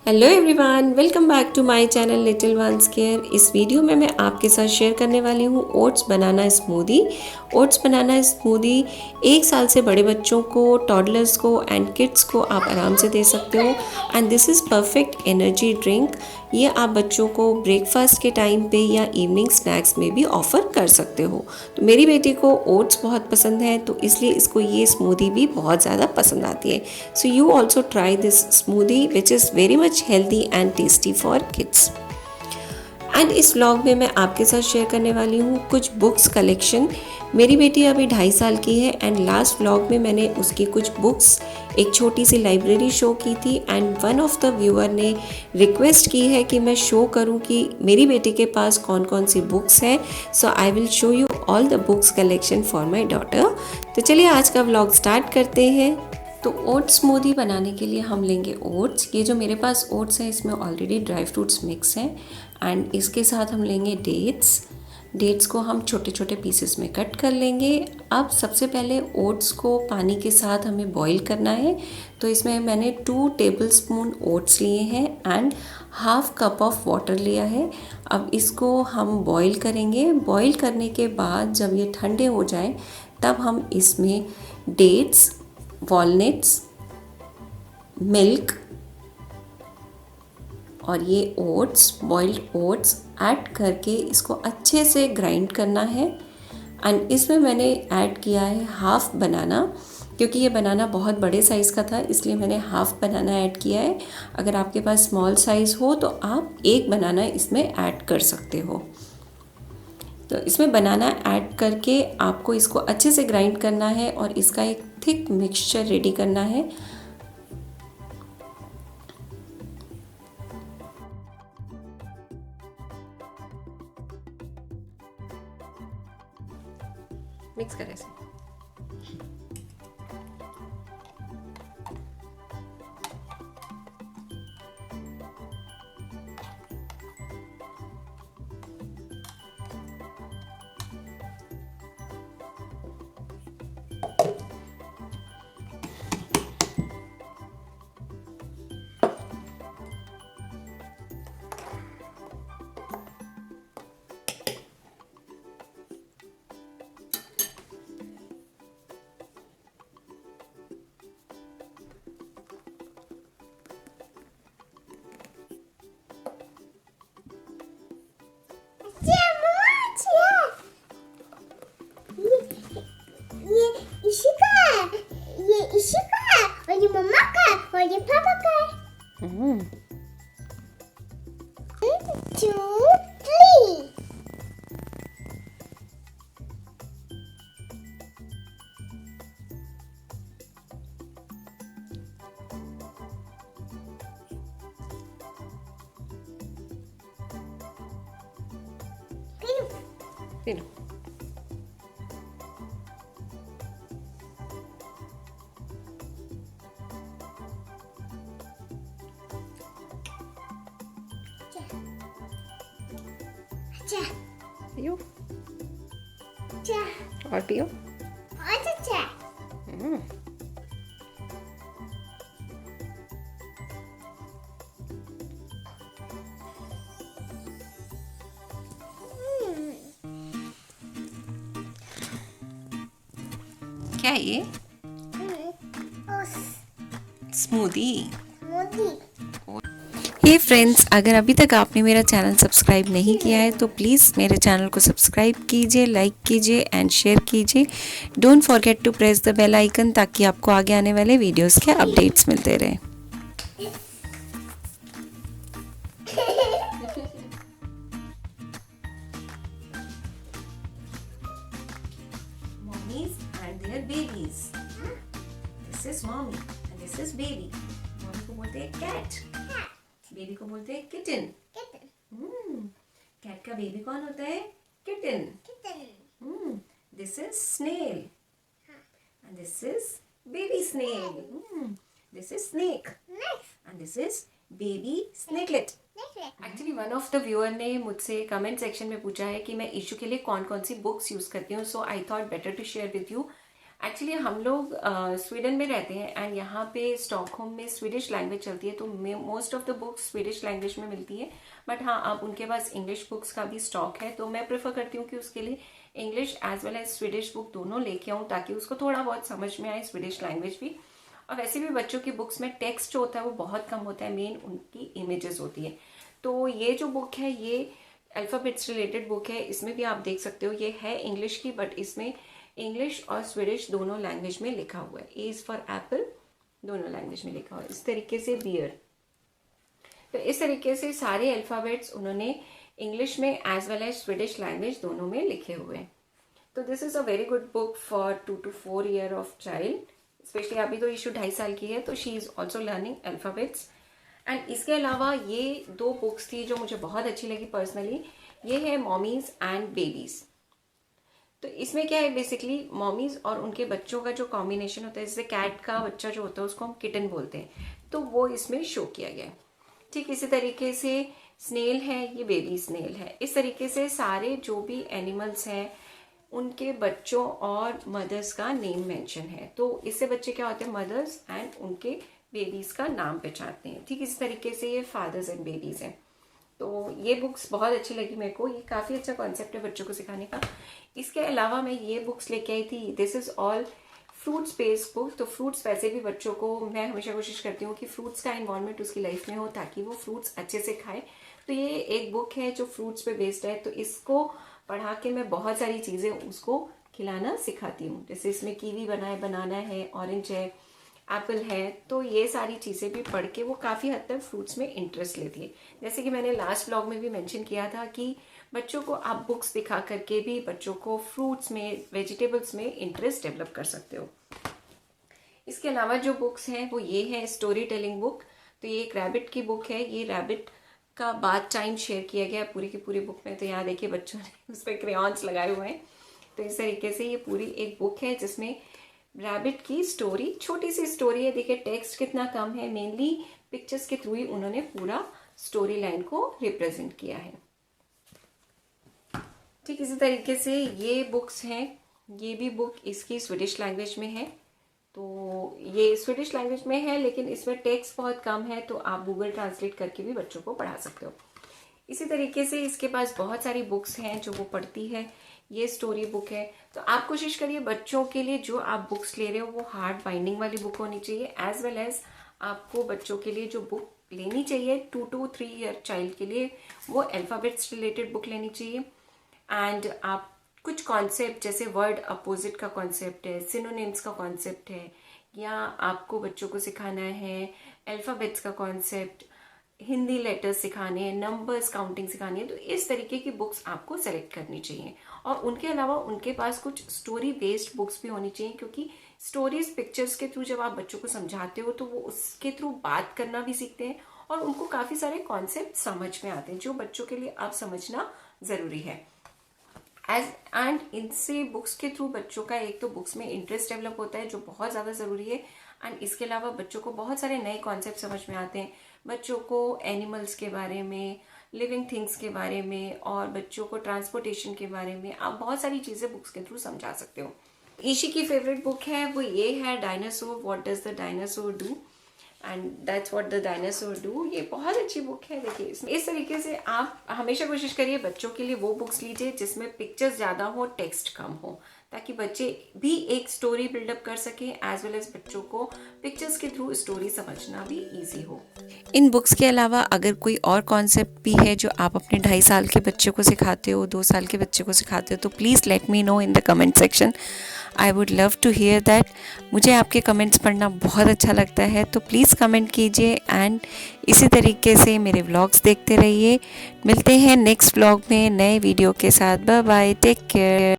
Hello everyone, welcome back to my channel little ones care. इस video में मैं आपके साथ शेयर करने वाली हूँ oats banana smoothie. Oats banana smoothie 1 साल से बड़े बच्चों को, टॉडलर्स को एंड किड्स को आप आराम से दे सकते हो। And this is perfect energy drink. ये आप बच्चों को ब्रेकफास्ट के टाइम पे या इवनिंग स्नैक्स में भी ऑफ़र कर सकते हो। तो मेरी बेटी को ओट्स बहुत पसंद है, तो इसलिए इसको ये स्मूदी भी बहुत ज़्यादा पसंद आती है। So you also try this smoothie which is very much healthy and tasty for kids. And इस व्लॉग में मैं आपके साथ शेयर करने वाली हूँ कुछ बुक्स कलेक्शन। मेरी बेटी अभी 2.5 साल की है एंड लास्ट व्लॉग में मैंने उसकी कुछ बुक्स एक छोटी सी लाइब्रेरी शो की थी। And one of the viewer ने रिक्वेस्ट की है कि मैं शो करूं कि मेरी बेटी के पास कौन कौन सी बुक्स हैं। So I will show you all the books collection for my daughter. तो चलिए आज का व्लॉग स्टार्ट करते हैं। तो ओट्स स्मूदी बनाने के लिए हम लेंगे ओट्स। ये जो मेरे पास ओट्स है इसमें ऑलरेडी ड्राई फ्रूट्स मिक्स हैं। एंड इसके साथ हम लेंगे डेट्स को हम छोटे छोटे पीसेस में कट कर लेंगे। अब सबसे पहले ओट्स को पानी के साथ हमें बॉईल करना है। तो इसमें मैंने 2 टेबलस्पून ओट्स लिए हैं and half cup of water लिया है। अब इसको हम बॉईल करेंगे। बॉईल करने के बाद जब ये ठंडे हो जाए तब हम इसमें डेट्स, वॉलनट्स, मिल्क और ये ओट्स, बॉइल्ड ओट्स ऐड करके इसको अच्छे से ग्राइंड करना है। एंड इसमें मैंने ऐड किया है हाफ बनाना, क्योंकि ये बनाना बहुत बड़े साइज़ का था इसलिए मैंने हाफ बनाना ऐड किया है। अगर आपके पास स्मॉल साइज़ हो तो आप एक बनाना इसमें ऐड कर सकते हो। तो इसमें बनाना ऐड करके आपको इसको अच्छे से ग्राइंड करना है और इसका एक थिक मिक्सचर रेडी करना है। मिक्स करें इसे। और ये मम्मा का और ये पापा का। 1, 2, 3। फिर अच्छा पियो अच्छा और पियो। अच्छा। क्या है ये? स्मूदी। मोदी। हे फ्रेंड्स, अगर अभी तक आपने मेरा चैनल सब्सक्राइब नहीं किया है तो प्लीज़ मेरे चैनल को सब्सक्राइब कीजिए, लाइक कीजिए एंड शेयर कीजिए। Don't forget to press the bell icon ताकि आपको आगे आने वाले वीडियोस के अपडेट्स मिलते रहें। Mommies and their babies. This is mommy and this is baby. Mommy को बोलते हैं cat, बेबी को बोलते हैं किटन। कैट का बेबी कौन होता है? Kitten. This is snail and this is baby snail. This is snake and this is baby snakelet. Actually one of the viewer ने मुझसे कमेंट सेक्शन में पूछा है कि मैं इशू के लिए कौन कौन सी बुक्स यूज़ करती हूँ। So I thought better to share with you. Actually हम लोग स्वीडन में रहते हैं एंड यहाँ पे स्टॉकहोम में स्वीडिश लैंग्वेज चलती है, तो most of the books Swedish language में मिलती है। बट हाँ, अब उनके पास इंग्लिश बुक्स का भी स्टॉक है, तो मैं प्रेफर करती हूँ कि उसके लिए English as well as Swedish book दोनों लेके आऊँ, ताकि उसको थोड़ा बहुत समझ में आए स्वीडिश लैंग्वेज भी। और वैसे भी बच्चों की बुक्स में टेक्स्ट जो होता है वो बहुत कम होता है, मेन उनकी इमेजेस होती है। तो ये जो बुक है ये अल्फ़ाबेट्स रिलेटेड बुक है। इसमें भी आप देख सकते हो ये है इंग्लिश की, बट इसमें इंग्लिश और स्वीडिश दोनों लैंग्वेज में लिखा हुआ है। ए इज़ फॉर एप्पल दोनों लैंग्वेज में लिखा हुआ है। इस तरीके से बियर, तो इस तरीके से सारे अल्फ़ाबेट्स उन्होंने इंग्लिश में as well as Swedish language दोनों में लिखे हुए हैं। तो this is a very good book for 2 to 4 year of child. Specially अभी तो ईशू 2.5 साल की है, तो she is also learning alphabets. And इसके अलावा ये 2 बुक्स थी जो मुझे बहुत अच्छी लगी पर्सनली। ये है मॉमीज़ एंड बेबीज़। तो इसमें क्या है, बेसिकली मॉमीज़ और उनके बच्चों का जो कॉम्बिनेशन होता है, जैसे कैट का बच्चा जो होता है उसको हम किटन बोलते हैं, तो वो इसमें शो किया गया है। ठीक इसी तरीके से स्नेल है, ये बेबी स्नेल है। इस तरीके से सारे जो भी एनिमल्स हैं उनके बच्चों और मदर्स का नेम मेंशन है। तो इससे बच्चे क्या होते हैं, मदर्स एंड उनके बेबीज़ का नाम पहचानते हैं। ठीक इसी तरीके से ये फादर्स एंड बेबीज़ हैं। तो ये बुक्स बहुत अच्छी लगी मेरे को, ये काफ़ी अच्छा कॉन्सेप्ट है बच्चों को सिखाने का। इसके अलावा मैं ये बुक्स लेके आई थी, this is all fruits based book. तो फ्रूट्स वैसे भी बच्चों को मैं हमेशा कोशिश करती हूँ कि फ्रूट्स का इन्वॉल्वमेंट उसकी लाइफ में हो, ताकि वो फ्रूट्स अच्छे से खाए। तो ये एक बुक है जो फ्रूट्स पे बेस्ड है, तो इसको पढ़ा के मैं बहुत सारी चीज़ें उसको खिलाना सिखाती हूँ। जैसे इसमें कीवी बनाना है, ऑरेंज है, एप्पल है, तो ये सारी चीज़ें भी पढ़ के वो काफ़ी हद तक फ्रूट्स में इंटरेस्ट लेती है। जैसे कि मैंने लास्ट व्लॉग में भी मेंशन किया था कि बच्चों को आप बुक्स दिखा करके भी बच्चों को फ्रूट्स में, वेजिटेबल्स में इंटरेस्ट डेवलप कर सकते हो। इसके अलावा जो बुक्स हैं वो ये है स्टोरी टेलिंग बुक। तो ये एक रैबिट की बुक है। ये रैबिट का बाथ टाइम शेयर किया गया है पूरी की पूरी बुक में। तो यहाँ देखिए बच्चों ने उस पर क्रेयॉन्स लगाए हुए हैं। तो इस तरीके से ये पूरी एक बुक है जिसमें रैबिट की स्टोरी, छोटी सी स्टोरी है। देखिए टेक्स्ट कितना कम है, मेनली पिक्चर्स के थ्रू ही उन्होंने पूरा स्टोरी लाइन को रिप्रेजेंट किया है। ठीक इसी तरीके से ये बुक्स हैं, ये भी बुक इसकी स्वीडिश लैंग्वेज में है। तो ये स्वीडिश लैंग्वेज में है लेकिन इसमें टेक्स्ट बहुत कम है, तो आप गूगल ट्रांसलेट करके भी बच्चों को पढ़ा सकते हो। इसी तरीके से इसके पास बहुत सारी बुक्स हैं जो वो पढ़ती है। ये स्टोरी बुक है। तो आप कोशिश करिए बच्चों के लिए जो आप बुक्स ले रहे हो वो हार्ड बाइंडिंग वाली बुक होनी चाहिए, एज वेल एज आपको बच्चों के लिए जो बुक लेनी चाहिए 2 to 3 ईयर चाइल्ड के लिए, वो अल्फ़ाबेट्स रिलेटेड बुक लेनी चाहिए। एंड आप कुछ कॉन्सेप्ट जैसे वर्ड अपोजिट का कॉन्सेप्ट है, सिनोनिम्स का कॉन्सेप्ट है, या आपको बच्चों को सिखाना है अल्फ़ाबेट्स का कॉन्सेप्ट, हिंदी लेटर्स सिखाने हैं, नंबर्स काउंटिंग सिखानी है, तो इस तरीके की बुक्स आपको सेलेक्ट करनी चाहिए। और उनके अलावा उनके पास कुछ स्टोरी बेस्ड बुक्स भी होनी चाहिए, क्योंकि स्टोरीज पिक्चर्स के थ्रू जब आप बच्चों को समझाते हो तो वो उसके थ्रू बात करना भी सीखते हैं और उनको काफ़ी सारे कॉन्सेप्ट समझ में आते हैं जो बच्चों के लिए आप समझना ज़रूरी है। एंड इनसे बुक्स के थ्रू बच्चों का एक तो बुक्स में इंटरेस्ट डेवलप होता है जो बहुत ज़्यादा ज़रूरी है। एंड इसके अलावा बच्चों को बहुत सारे नए कॉन्सेप्ट समझ में आते हैं, बच्चों को एनिमल्स के बारे में, लिविंग थिंग्स के बारे में, और बच्चों को ट्रांसपोर्टेशन के बारे में आप बहुत सारी चीज़ें बुक्स के थ्रू समझा सकते हो। ईशी की फेवरेट बुक है वो ये है dinosaur, what does the dinosaur do and that's what the dinosaur do. ये बहुत अच्छी बुक है। देखिए इस तरीके से आप हमेशा कोशिश करिए बच्चों के लिए वो बुक्स लीजिए जिसमें पिक्चर्स ज़्यादा हो, टेक्स्ट कम हो, ताकि बच्चे भी एक स्टोरी बिल्डअप कर सकें, एज वेल एज बच्चों को पिक्चर्स के थ्रू स्टोरी समझना भी ईजी हो। इन बुक्स के अलावा अगर कोई और कॉन्सेप्ट भी है जो आप अपने 2.5 साल के बच्चे को सिखाते हो, 2 साल के बच्चे को सिखाते हो, तो please let me know in the comment section. I would love to hear that. मुझे आपके कमेंट्स पढ़ना बहुत अच्छा लगता है, तो प्लीज़ कमेंट कीजिए एंड इसी तरीके से मेरे व्लॉग्स देखते रहिए। मिलते हैं नेक्स्ट व्लॉग में नए वीडियो के साथ। Bye bye, take care.